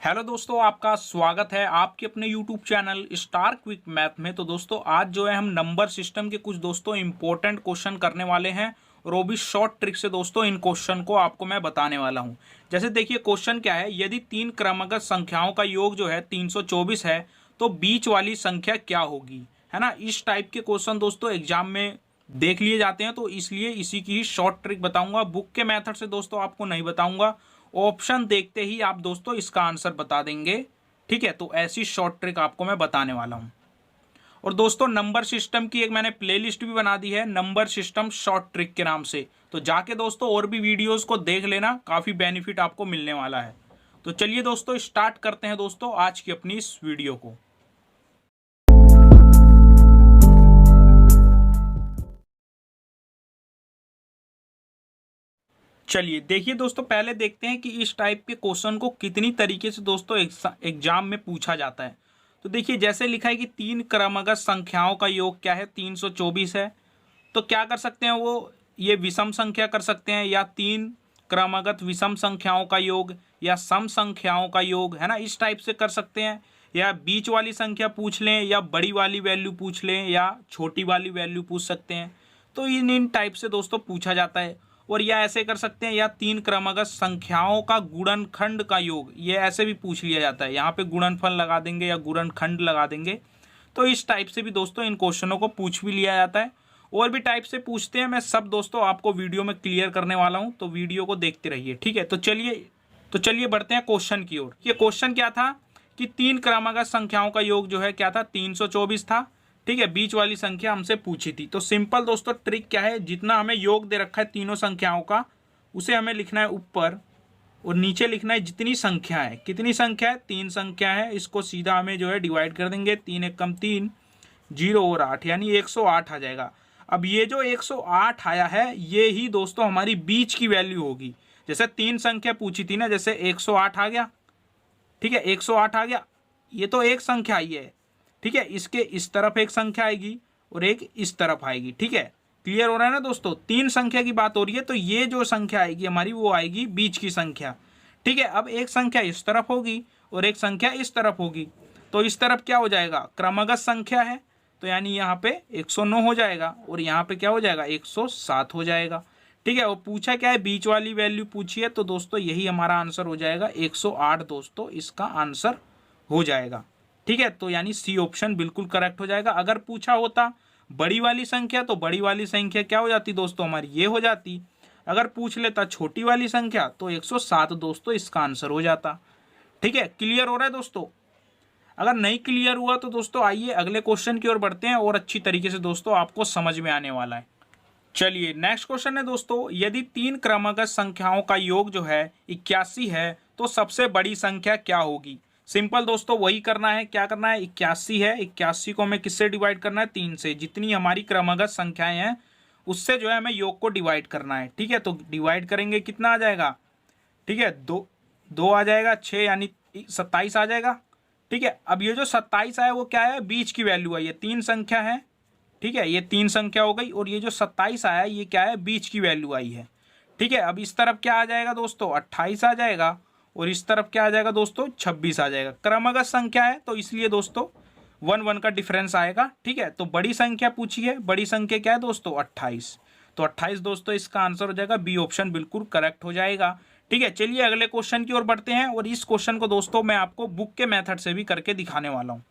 Hello दोस्तों, आपका स्वागत है आपके अपने YouTube channel star quick math में। तो दोस्तों आज जो है हम नंबर सिस्टम के कुछ दोस्तों इंपॉर्टेंट क्वेश्चन करने वाले हैं और वो भी शॉर्ट ट्रिक से। दोस्तों इन क्वेश्चन को आपको मैं बताने वाला हूं। जैसे देखिए क्वेश्चन क्या है, यदि तीन क्रमागत संख्याओं का योग जो है 324 है तो बीच वाली संख्या क्या होगी, है ना। इस टाइप के क्वेश्चन दोस्तों एग्जाम में देख लिए जाते हैं, तो इसलिए इसी की ही शॉर्ट ट्रिक बताऊंगा। बुक के मेथड से दोस्तों आपको नहीं बताऊंगा, ऑप्शन देखते ही आप दोस्तों इसका आंसर बता देंगे। ठीक है, तो ऐसी शॉर्ट ट्रिक आपको मैं बताने वाला हूं। और दोस्तों नंबर सिस्टम की एक मैंने प्लेलिस्ट भी बना दी है, नंबर सिस्टम शॉर्ट ट्रिक के नाम से। तो जाके दोस्तों और भी वीडियोस को देख लेना, काफी बेनिफिट आपको मिलने वाला है। तो चलिए दोस्तों स्टार्ट करते हैं दोस्तों आज की अपनी इस वीडियो को। चलिए देखिए दोस्तों, पहले देखते हैं कि इस टाइप के क्वेश्चन को कितनी तरीके से दोस्तों एग्जाम में पूछा जाता है। तो देखिए जैसे लिखा है कि तीन क्रमागत संख्याओं का योग क्या है, 324 है। तो क्या कर सकते हैं वो, ये विषम संख्या कर सकते हैं, या तीन क्रमागत विषम संख्याओं का योग, या सम संख्याओं का योग, है ना। इस टाइप से कर सकते हैं, या बीच वाली संख्या पूछ लें, या बड़ी वाली वैल्यू पूछ लें, या छोटी वाली वैल्यू पूछ सकते हैं। तो इन टाइप से दोस्तों पूछा जाता है। और या ऐसे कर सकते हैं, या तीन क्रमागत संख्याओं का गुणनखंड का योग, ये ऐसे भी पूछ लिया जाता है। यहाँ पे गुणनफल लगा देंगे या गुणनखंड लगा देंगे। तो इस टाइप से भी दोस्तों इन क्वेश्चनों को पूछ भी लिया जाता है। और भी टाइप से पूछते हैं, मैं सब दोस्तों आपको वीडियो में क्लियर करने वाला हूँ, तो वीडियो को देखते रहिए। ठीक है, तो चलिए बढ़ते हैं क्वेश्चन की ओर। ये क्वेश्चन क्या था कि तीन क्रमागत संख्याओं का योग जो है क्या था, 324 था। ठीक है, बीच वाली संख्या हमसे पूछी थी। तो सिंपल दोस्तों ट्रिक क्या है, जितना हमें योग दे रखा है तीनों संख्याओं का, उसे हमें लिखना है ऊपर, और नीचे लिखना है जितनी संख्या है। कितनी संख्या है, तीन संख्या है। इसको सीधा हमें जो है डिवाइड कर देंगे, 3 एकम 3, 0 और 8, यानी 108 आ जाएगा। अब ये जो 108 आया है, ये ही दोस्तों हमारी बीच की वैल्यू होगी। जैसे तीन संख्या पूछी थी ना, जैसे 108 आ गया। ठीक है, 108 आ गया, ये तो एक संख्या आई है। ठीक है, इसके इस तरफ एक संख्या आएगी और एक इस तरफ आएगी। ठीक है, क्लियर हो रहा है ना दोस्तों। तीन संख्या की बात हो रही है, तो ये जो संख्या आएगी हमारी, वो आएगी बीच की संख्या। ठीक है, अब एक संख्या इस तरफ होगी और एक संख्या इस तरफ होगी। तो इस तरफ क्या हो जाएगा, क्रमागत संख्या है, तो यानी यहाँ पे 109 हो जाएगा, और यहाँ पे क्या हो जाएगा, 107 हो जाएगा। ठीक है, वो पूछा क्या है, बीच वाली वैल्यू पूछी है, तो दोस्तों यही हमारा आंसर हो जाएगा, 108 दोस्तों इसका आंसर हो जाएगा। ठीक है, तो यानी सी ऑप्शन बिल्कुल करेक्ट हो जाएगा। अगर पूछा होता बड़ी वाली संख्या, तो बड़ी वाली संख्या क्या हो जाती दोस्तों हमारी, ये हो जाती। अगर पूछ लेता छोटी वाली संख्या, तो 107 दोस्तों इसका आंसर हो जाता। ठीक है, क्लियर हो रहा है दोस्तों। अगर नहीं क्लियर हुआ तो दोस्तों आइए अगले क्वेश्चन की ओर बढ़ते हैं, और अच्छी तरीके से दोस्तों आपको समझ में आने वाला है। चलिए नेक्स्ट क्वेश्चन है दोस्तों, यदि तीन क्रमागत संख्याओं का योग जो है 81 है तो सबसे बड़ी संख्या क्या होगी। सिंपल दोस्तों वही करना है, क्या करना है, 81 है, 81 को हमें किससे डिवाइड करना है, 3 से। जितनी हमारी क्रमागत संख्याएं हैं उससे जो है हमें योग को डिवाइड करना है। ठीक है, तो डिवाइड करेंगे, कितना आ जाएगा, ठीक है, दो दो आ जाएगा, 6 यानी 27 आ जाएगा। ठीक है, अब ये जो 27 आया वो क्या है, बीच की वैल्यू है, ये तीन संख्या है। ठीक है, ये तीन संख्या हो गई, और ये जो 27 आया ये क्या है, बीच की वैल्यू आई है। ठीक है, अब इस तरफ क्या आ जाएगा दोस्तों, 28 आ जाएगा, और इस तरफ क्या आ जाएगा दोस्तों, 26 आ जाएगा। क्रमागत संख्या है तो इसलिए दोस्तों 1 का डिफरेंस आएगा। ठीक है, तो बड़ी संख्या पूछी है, बड़ी संख्या क्या है दोस्तों, 28। तो 28 दोस्तों इसका आंसर हो जाएगा, बी ऑप्शन बिल्कुल करेक्ट हो जाएगा। ठीक है, चलिए अगले क्वेश्चन की ओर बढ़ते हैं, और इस क्वेश्चन को दोस्तों मैं आपको बुक के मेथड से भी करके दिखाने वाला हूँ।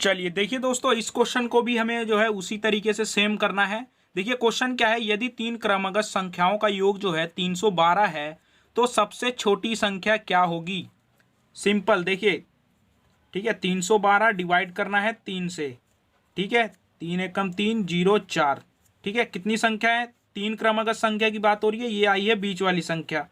चलिए देखिए दोस्तों, इस क्वेश्चन को भी हमें जो है उसी तरीके से सेम करना है। देखिए क्वेश्चन क्या है, यदि तीन क्रमागत संख्याओं का योग जो है 312 है तो सबसे छोटी संख्या क्या होगी। सिंपल देखिए, ठीक है, 312 डिवाइड करना है 3 से। ठीक है, 3 एकम 3, 0 4। ठीक है, कितनी संख्या है, तीन क्रमागत संख्या की बात हो रही है, ये आई है बीच वाली संख्या।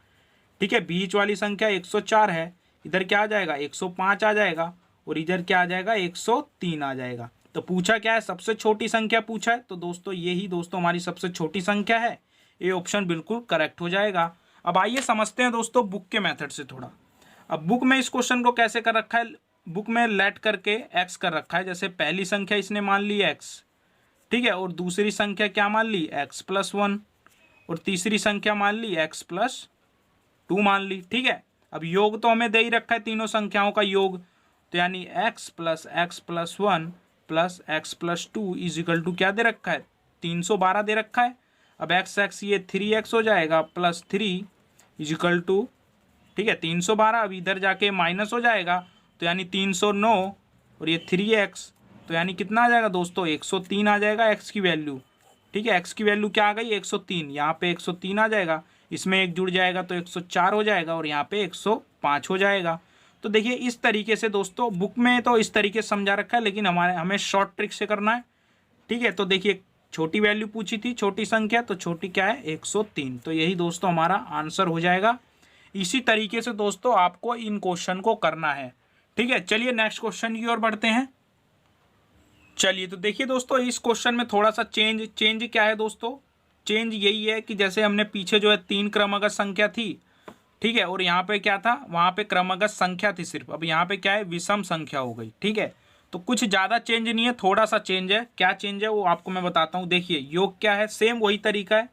ठीक है, बीच वाली संख्या 104 है, इधर क्या आ जाएगा, 105 आ जाएगा, और इधर क्या आ जाएगा, 103 आ जाएगा। तो पूछा क्या है, सबसे छोटी संख्या पूछा है, तो दोस्तों यही दोस्तों हमारी सबसे छोटी संख्या है, ये ऑप्शन बिल्कुल करेक्ट हो जाएगा। अब आइए समझते हैं दोस्तों बुक के मेथड से थोड़ा। अब बुक में इस क्वेश्चन को कैसे कर रखा है, बुक में लेट करके एक्स कर रखा है। जैसे पहली संख्या इसने मान ली एक्स, ठीक है, और दूसरी संख्या क्या मान ली, x+1, और तीसरी संख्या मान ली x+2 मान ली। ठीक है, अब योग तो हमें दे ही रखा है तीनों संख्याओं का योग, तो यानी x plus 1 plus x plus 2 is equal to क्या दे रखा है, 312 दे रखा है। अब x ये 3x हो जाएगा प्लस 3 इज इक्वल टू, ठीक है 312, अब इधर जाके माइनस हो जाएगा तो यानी 309 और ये 3x, तो यानी कितना आ जाएगा दोस्तों, 103 आ जाएगा x की वैल्यू। ठीक है, x की वैल्यू क्या आ गई, 103, यहाँ पे 103 आ जाएगा, इसमें एक जुड़ जाएगा तो 104 हो जाएगा और यहाँ पे 105 हो जाएगा। तो देखिए इस तरीके से दोस्तों, बुक में तो इस तरीके से समझा रखा है, लेकिन हमें शॉर्ट ट्रिक से करना है। ठीक है, तो देखिए छोटी वैल्यू पूछी थी, छोटी संख्या, तो छोटी क्या है 103, तो यही दोस्तों हमारा आंसर हो जाएगा। इसी तरीके से दोस्तों आपको इन क्वेश्चन को करना है। ठीक है, चलिए नेक्स्ट क्वेश्चन की ओर बढ़ते हैं। चलिए तो देखिए दोस्तों, इस क्वेश्चन में थोड़ा सा चेंज क्या है दोस्तों, चेंज यही है कि जैसे हमने पीछे जो है 3 क्रमागत संख्या थी, ठीक है, और यहाँ पे क्या था, वहाँ पे क्रमागत संख्या थी सिर्फ, अब यहाँ पे क्या है विषम संख्या हो गई। ठीक है, तो कुछ ज़्यादा चेंज नहीं है, थोड़ा सा चेंज है। क्या चेंज है वो आपको मैं बताता हूँ। देखिए योग क्या है, सेम वही तरीका है।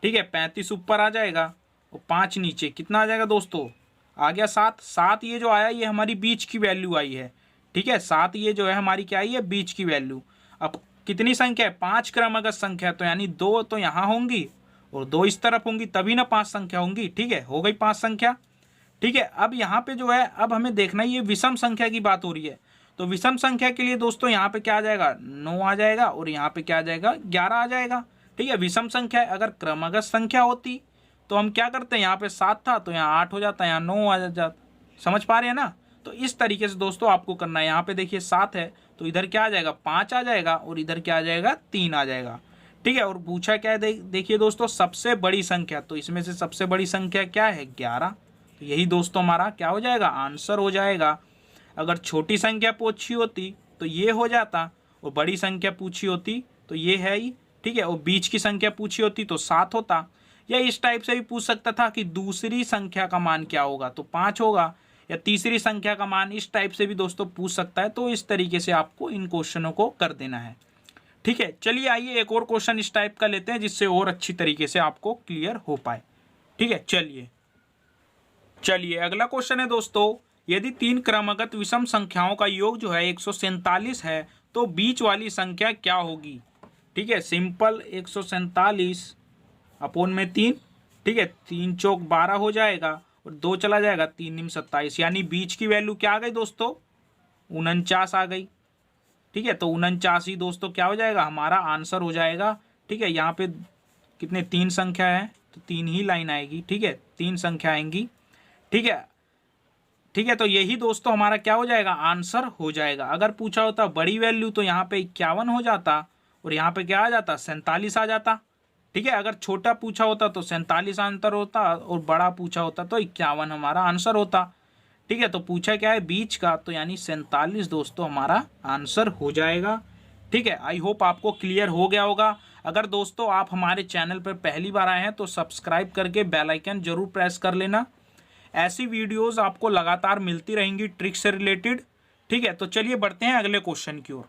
ठीक है, 35 ऊपर आ जाएगा और 5 नीचे, कितना आ जाएगा दोस्तों, आ गया 7। ये जो आया ये हमारी बीच की वैल्यू आई है। ठीक है, 7 ये जो है हमारी क्या आई है, बीच की वैल्यू। अब कितनी संख्या है, 5 क्रमागत संख्या, तो यानी 2 तो यहाँ होंगी और 2 इस तरफ होंगी, तभी ना 5 संख्या होंगी। ठीक है, हो गई 5 संख्या। ठीक है, अब यहाँ पे जो है, अब हमें देखना है, ये विषम संख्या की बात हो रही है, तो विषम संख्या के लिए दोस्तों यहाँ पे क्या आ जाएगा, 9 आ जाएगा और यहाँ पे क्या आ जाएगा, 11 आ जाएगा। ठीक है, विषम संख्या है। अगर क्रमागत संख्या होती तो हम क्या करते हैं, यहाँ पे 7 था तो यहाँ 8 हो जाता, यहाँ 9 आ जाता। समझ पा रहे हैं ना। तो इस तरीके से दोस्तों आपको करना है। यहाँ पे देखिए 7 है तो इधर क्या आ जाएगा, 5 आ जाएगा और इधर क्या आ जाएगा, 3 आ जाएगा। ठीक है, और पूछा क्या है, देखिए दोस्तों सबसे बड़ी संख्या, तो इसमें से सबसे बड़ी संख्या क्या है, 11। तो यही दोस्तों हमारा क्या हो जाएगा, आंसर हो जाएगा। अगर छोटी संख्या पूछी होती तो ये हो जाता, और बड़ी संख्या पूछी होती तो ये है ही। ठीक है, और बीच की संख्या पूछी होती तो 7 होता। या इस टाइप से भी पूछ सकता था कि दूसरी संख्या का मान क्या होगा, तो 5 होगा, या तीसरी संख्या का मान, इस टाइप से भी दोस्तों पूछ सकता है। तो इस तरीके से आपको इन क्वेश्चनों को कर देना है। ठीक है, चलिए आइए एक और क्वेश्चन इस टाइप का लेते हैं, जिससे और अच्छी तरीके से आपको क्लियर हो पाए। ठीक है, चलिए अगला क्वेश्चन है दोस्तों, यदि 3 क्रमागत विषम संख्याओं का योग जो है 147 है, तो बीच वाली संख्या क्या होगी। ठीक है, सिंपल 147 अपोन में 3। ठीक है, 3 चौक 12 हो जाएगा और 2 चला जाएगा, 3 निम 27, यानी बीच की वैल्यू क्या आ गई दोस्तों, 49 आ गई। ठीक है, तो 49 ही दोस्तों क्या हो जाएगा, हमारा आंसर हो जाएगा। ठीक है, यहाँ पे कितने 3 संख्या है तो 3 ही लाइन आएगी। ठीक है, 3 संख्या आएंगी। ठीक है, तो यही दोस्तों हमारा क्या हो जाएगा, आंसर हो जाएगा। अगर पूछा होता बड़ी वैल्यू तो यहाँ पे 51 हो जाता और यहाँ पे क्या आ जाता, 47 आ जाता। ठीक है, अगर छोटा पूछा होता तो 47 आंसर होता और बड़ा पूछा होता तो 51 हमारा आंसर होता। ठीक है, तो पूछा क्या है बीच का, तो यानी 47 दोस्तों हमारा आंसर हो जाएगा। ठीक है, आई होप आपको क्लियर हो गया होगा। अगर दोस्तों आप हमारे चैनल पर पहली बार आए हैं तो सब्सक्राइब करके बेल आइकन जरूर प्रेस कर लेना। ऐसी वीडियोस आपको लगातार मिलती रहेंगी ट्रिक से रिलेटेड। ठीक है, तो चलिए बढ़ते हैं अगले क्वेश्चन की ओर।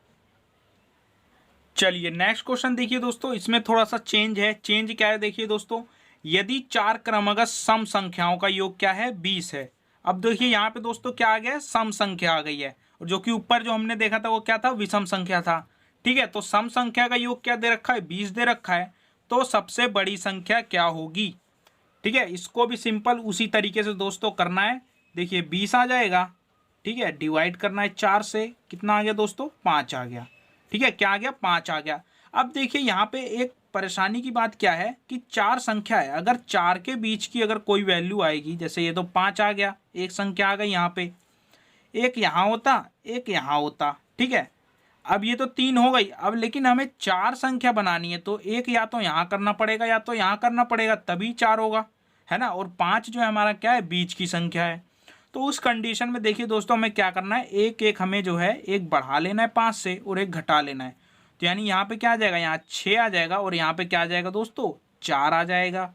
चलिए नेक्स्ट क्वेश्चन देखिए दोस्तों, इसमें थोड़ा सा चेंज है। चेंज क्या है देखिए दोस्तों, यदि 4 क्रमागत सम संख्याओं का योग क्या है, 20 है। अब देखिए यहाँ पे दोस्तों क्या आ गया है, सम संख्या आ गई है, और जो कि ऊपर जो हमने देखा था वो क्या था, विषम संख्या था। ठीक है, तो सम संख्या का योग क्या दे रखा है, 20 दे रखा है, तो सबसे बड़ी संख्या क्या होगी। ठीक है, इसको भी सिंपल उसी तरीके से दोस्तों करना है। देखिए 20 आ जाएगा, ठीक है, डिवाइड करना है 4 से, कितना आ गया दोस्तों, 5 आ गया। ठीक है, क्या आ गया, 5 आ गया। अब देखिए यहाँ पे एक परेशानी की बात क्या है कि 4 संख्या है, अगर 4 के बीच की अगर कोई वैल्यू आएगी, जैसे ये तो 5 आ गया, एक संख्या आ गई यहाँ पे, एक यहाँ होता, एक यहाँ होता। ठीक है, अब ये तो 3 हो गई। अब लेकिन हमें 4 संख्या बनानी है, तो एक या तो यहाँ करना पड़ेगा या तो यहाँ करना पड़ेगा, तभी 4 होगा, है ना। और 5 जो है हमारा क्या है, बीच की संख्या है। तो उस कंडीशन में देखिए दोस्तों हमें क्या करना है, एक एक हमें जो है एक बढ़ा लेना है 5 से और एक घटा लेना है। तो यानी यहाँ पे क्या आ जाएगा, यहाँ 6 आ जाएगा और यहाँ पे क्या आ जाएगा दोस्तों, 4 आ जाएगा।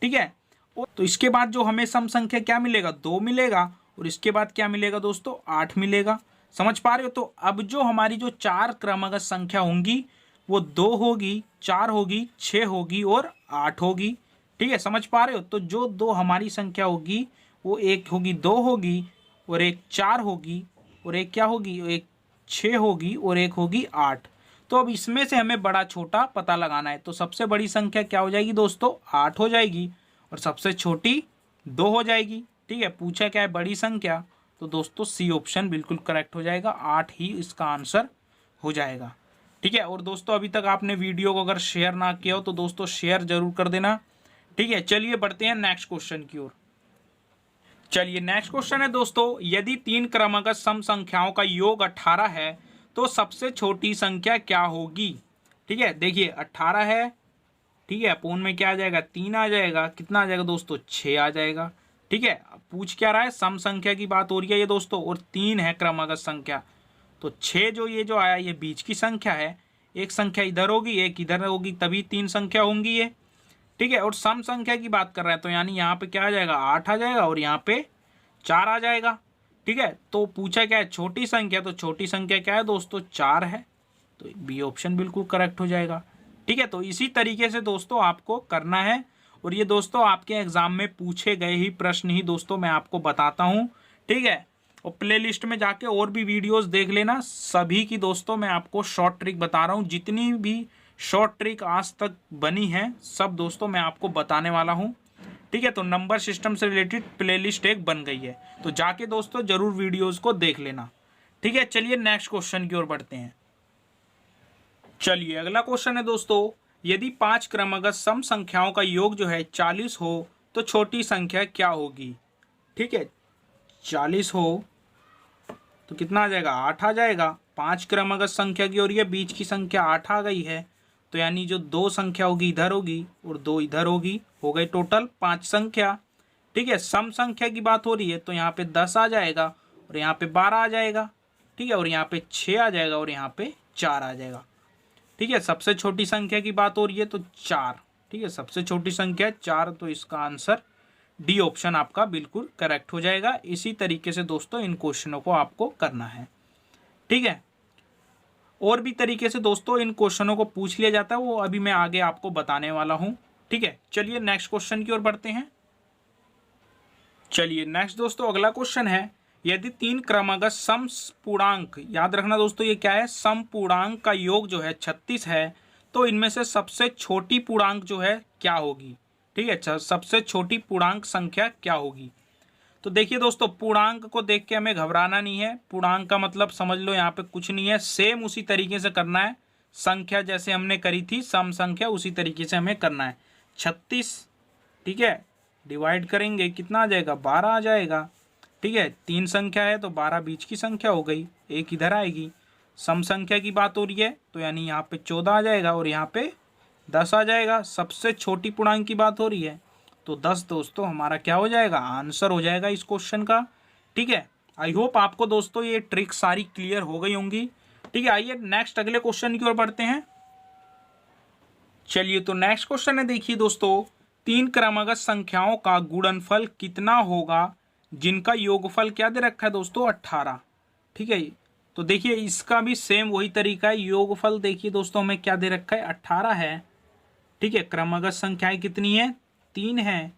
ठीक है, तो इसके बाद जो हमें सम संख्या क्या मिलेगा, 2 मिलेगा, और इसके बाद क्या मिलेगा दोस्तों, 8 मिलेगा। समझ पा रहे हो। तो अब जो हमारी जो 4 क्रमागत संख्या होंगी वो 2 होगी, 4 होगी, 6 होगी और 8 होगी। ठीक है, समझ पा रहे हो। तो जो 2 हमारी संख्या होगी वो एक होगी, 2 होगी, और एक 4 होगी, और एक क्या होगी, एक 6 होगी, और एक होगी 8। तो अब इसमें से हमें बड़ा छोटा पता लगाना है। तो सबसे बड़ी संख्या क्या हो जाएगी दोस्तों, 8 हो जाएगी, और सबसे छोटी 2 हो जाएगी। ठीक है, पूछा क्या है, बड़ी संख्या, तो दोस्तों सी ऑप्शन बिल्कुल करेक्ट हो जाएगा, 8 ही इसका आंसर हो जाएगा। ठीक है, और दोस्तों अभी तक आपने वीडियो को अगर शेयर ना किया हो तो दोस्तों शेयर जरूर कर देना। ठीक है, चलिए बढ़ते हैं नेक्स्ट क्वेश्चन की ओर। चलिए नेक्स्ट क्वेश्चन है दोस्तों, यदि 3 क्रमागत सम संख्याओं का योग 18 है तो सबसे छोटी संख्या क्या होगी। ठीक है, देखिए 18 है, ठीक है, अपोन में क्या आ जाएगा, 3 आ जाएगा, कितना आ जाएगा दोस्तों, 6 आ जाएगा। ठीक है, पूछ क्या रहा है, सम संख्या की बात हो रही है ये दोस्तों, और 3 है क्रमागत संख्या, तो 6 जो ये जो आया ये बीच की संख्या है, एक संख्या इधर होगी एक इधर होगी, तभी 3 संख्या होंगी ये। ठीक है, और सम संख्या की बात कर रहा है तो यानी यहाँ पे क्या आ जाएगा, 8 आ जाएगा, और यहाँ पे 4 आ जाएगा। ठीक है, तो पूछा क्या है, छोटी संख्या, तो छोटी संख्या क्या है दोस्तों, 4 है, तो बी ऑप्शन बिल्कुल करेक्ट हो जाएगा। ठीक है, तो इसी तरीके से दोस्तों आपको करना है, और ये दोस्तों आपके एग्जाम में पूछे गए ही प्रश्न ही दोस्तों मैं आपको बताता हूँ। ठीक है, और प्ले लिस्ट में जाके और भी वीडियोस देख लेना, सभी की दोस्तों मैं आपको शॉर्ट ट्रिक बता रहा हूँ, जितनी भी शॉर्ट ट्रिक आज तक बनी है सब दोस्तों मैं आपको बताने वाला हूँ। ठीक है, तो नंबर सिस्टम से रिलेटेड प्लेलिस्ट एक बन गई है, तो जाके दोस्तों जरूर वीडियोस को देख लेना। ठीक है, चलिए नेक्स्ट क्वेश्चन की ओर बढ़ते हैं। चलिए अगला क्वेश्चन है दोस्तों, यदि 5 क्रमागत सम संख्याओं का योग जो है 40 हो तो छोटी संख्या क्या होगी। ठीक है, 40 हो तो कितना आ जाएगा, 8 आ जाएगा। 5 क्रमागत संख्या की और ये बीच की संख्या 8 आ गई है, तो यानी जो 2 संख्या होगी इधर होगी और 2 इधर होगी, हो गई टोटल 5 संख्या। ठीक है, सम संख्या की बात हो रही है तो यहाँ पे 10 आ जाएगा, और यहाँ पे 12 आ जाएगा। ठीक है, और यहाँ पे 6 आ जाएगा, और यहाँ पे 4 आ जाएगा। ठीक है, सबसे छोटी संख्या की बात हो रही है तो 4। ठीक है, सबसे छोटी संख्या 4, तो इसका आंसर डी ऑप्शन आपका बिल्कुल करेक्ट हो जाएगा। इसी तरीके से दोस्तों इन क्वेश्चनों को आपको करना है। ठीक है, और भी तरीके से दोस्तों इन क्वेश्चनों को पूछ लिया जाता है, वो अभी मैं आगे आपको बताने वाला हूं। ठीक है, चलिए नेक्स्ट क्वेश्चन की ओर बढ़ते हैं। चलिए नेक्स्ट दोस्तों अगला क्वेश्चन है, यदि 3 क्रमागत सम पूर्णांक, याद रखना दोस्तों ये क्या है, सम पूर्णांक का योग जो है 36 है, तो इनमें से सबसे छोटी पूर्णांक जो है क्या होगी। ठीक है, सबसे छोटी पूर्णांक संख्या क्या होगी। तो देखिए दोस्तों पूर्णांक को देख के हमें घबराना नहीं है, पूर्णांक का मतलब समझ लो यहाँ पे कुछ नहीं है, सेम उसी तरीके से करना है, संख्या जैसे हमने करी थी सम संख्या उसी तरीके से हमें करना है। 36, ठीक है, डिवाइड करेंगे कितना आ जाएगा, 12 आ जाएगा। ठीक है, 3 संख्या है तो 12 बीच की संख्या हो गई, एक इधर आएगी। सम संख्या की बात हो रही है तो यानी यहाँ पे 14 आ जाएगा, और यहाँ पे 10 आ जाएगा। सबसे छोटी पूर्णांक की बात हो रही है तो 10 दोस्तों हमारा क्या हो जाएगा, आंसर हो जाएगा इस क्वेश्चन का। ठीक है, आई होप आपको दोस्तों ये ट्रिक सारी क्लियर हो गई होंगी। ठीक है, आइए नेक्स्ट अगले क्वेश्चन की ओर बढ़ते हैं। चलिए तो नेक्स्ट क्वेश्चन है, देखिए दोस्तों 3 क्रमागत संख्याओं का गुणनफल कितना होगा जिनका योगफल क्या दे रखा है दोस्तों, 18। ठीक है, तो देखिए इसका भी सेम वही तरीका है, योगफल देखिए दोस्तों हमें क्या दे रखा है, 18 है। ठीक है, क्रमागत संख्याएं कितनी है, 3 है,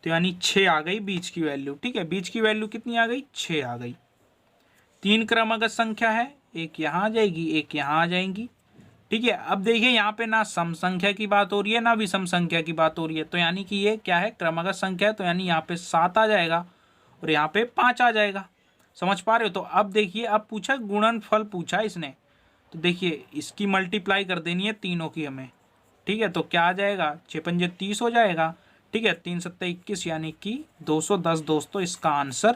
तो यानी 6 आ गई बीच की वैल्यू। ठीक है, बीच की वैल्यू कितनी आ गई, 6 आ गई। 3 क्रमागत संख्या है, एक यहाँ आ जाएगी एक यहाँ आ जाएंगी। ठीक है, अब देखिए यहाँ पे ना सम संख्या की बात हो रही है ना विषम संख्या की बात हो रही है, तो यानी कि ये क्या है, क्रमागत संख्या है, तो यानी यहाँ पे 7 आ जाएगा और यहाँ पे 5 आ जाएगा। समझ पा रहे हो। तो अब देखिए, अब पूछा गुणनफल पूछा इसने, तो देखिए इसकी मल्टीप्लाई कर देनी है तीनों की हमें। ठीक है, तो क्या आ जाएगा, 6 पंजे 30 हो जाएगा। ठीक है, 3 सत्ते 21 यानी कि 210 दोस्तों इसका आंसर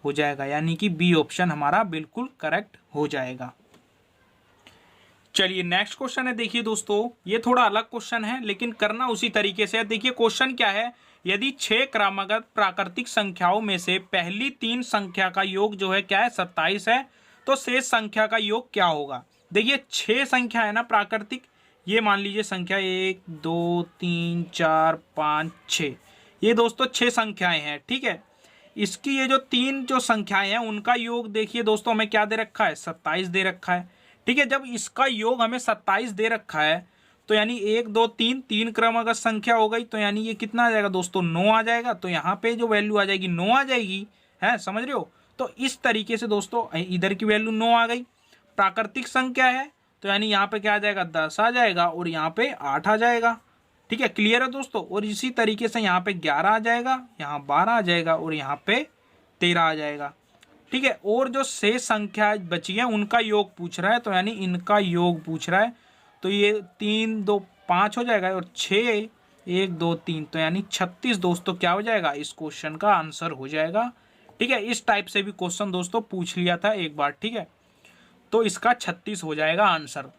हो जाएगा, यानी कि बी ऑप्शन हमारा बिल्कुल करेक्ट हो जाएगा। चलिए नेक्स्ट क्वेश्चन है, देखिए दोस्तों ये थोड़ा अलग क्वेश्चन है लेकिन करना उसी तरीके से है। देखिए क्वेश्चन क्या है, यदि 6 क्रमागत प्राकृतिक संख्याओं में से पहली 3 संख्या का योग जो है क्या है, 27 है, तो शेष संख्या का योग क्या होगा। देखिए 6 संख्या है ना प्राकृतिक, ये मान लीजिए संख्या 1 2 3 4 5 6, ये दोस्तों 6 संख्याएं हैं। ठीक है, इसकी ये जो 3 जो संख्याएं हैं उनका योग देखिए दोस्तों हमें क्या दे रखा है, 27 दे रखा है। ठीक है, जब इसका योग हमें 27 दे रखा है तो यानी 1 2 3 3 क्रमागत संख्या हो गई, तो यानी ये कितना आ जाएगा दोस्तों 9 आ जाएगा। तो यहाँ पे जो वैल्यू आ जाएगी 9 आ जाएगी, है समझ रहे हो। तो इस तरीके से दोस्तों इधर की वैल्यू 9 आ गई। प्राकृतिक संख्या है तो यानी यहाँ पे क्या आ जाएगा 10 आ जाएगा और यहाँ पे 8 आ जाएगा। ठीक है, क्लियर है दोस्तों। और इसी तरीके से यहाँ पे 11 आ जाएगा, यहाँ 12 आ जाएगा और यहाँ पे 13 आ जाएगा। ठीक है, और जो शेष संख्या बची है उनका योग पूछ रहा है, तो यानी इनका योग पूछ रहा है। तो ये 3 2 5 हो जाएगा और 6 1 2 3, तो यानी 36 दोस्तों क्या हो जाएगा, इस क्वेश्चन का आंसर हो जाएगा। ठीक है, इस टाइप से भी क्वेश्चन दोस्तों पूछ लिया था एक बार। ठीक है, तो इसका 36 हो जाएगा आंसर।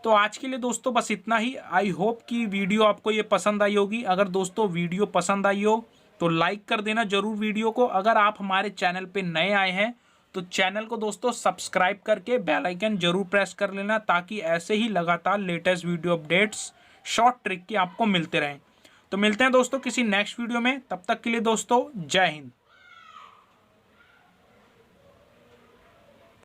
तो आज के लिए दोस्तों बस इतना ही। आई होप कि वीडियो आपको ये पसंद आई होगी। अगर दोस्तों वीडियो पसंद आई हो तो लाइक कर देना जरूर वीडियो को। अगर आप हमारे चैनल पे नए आए हैं तो चैनल को दोस्तों सब्सक्राइब करके बेल आइकन जरूर प्रेस कर लेना, ताकि ऐसे ही लगातार latest video updates short trick के आपको मिलते रहें। तो मिलते हैं दोस्तों किसी नेक्स्ट वीडियो में, तब तक के लिए दोस्तों जय हिंद।